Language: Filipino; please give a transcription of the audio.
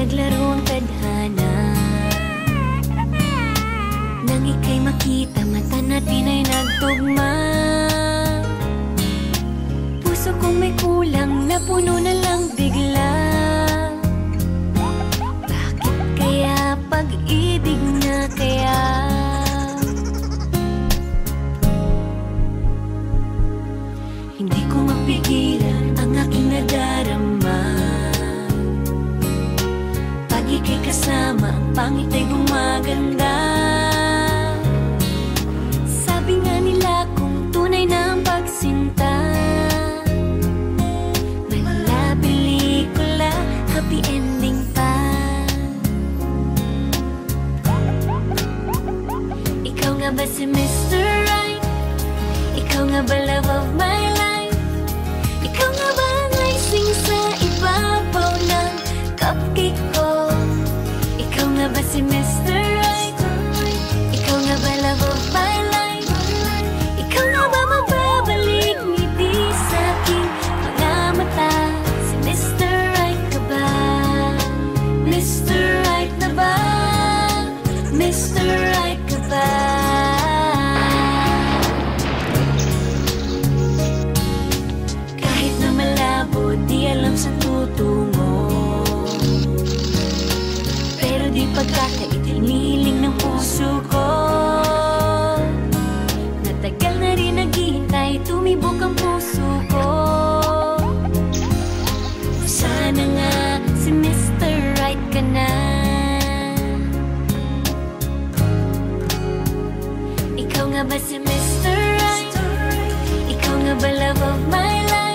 Naglaro ang tadhana nang ika'y makita, mata natin ay nagtugma. Puso kong may kulang, napuno na lang bigla. Bakit kaya pag-ibig na kaya? Hindi ko mapigilan ang aking nadarama. Ika'y kasama, ang pangit ay gumaganda. Sabi nga nila kung tunay na ang pagsinta, mala pelikula, happy ending pa. Ikaw nga ba si Mr. Right? Ikaw nga ba love of my life? Ikaw nga ba ang icing sa ibabaw ng cupcake ko? Ikaw nga ba si Mr. Right? Ikaw nga ba love of my life? Ikaw nga ba magbabalik ngiti sa aking mga mata? Si Mr. Right ka ba? Mr. Right na ba? Mr. Right ka ba? Kahit na malabo, di alam sa tutungo, di pagkakaitil niling ng puso ko. Natagal na rin naghihintay, tumibok ang puso ko. Sana nga si Mr. Right ka na. Ikaw nga ba si Mr. Right? Ikaw nga ba love of my life?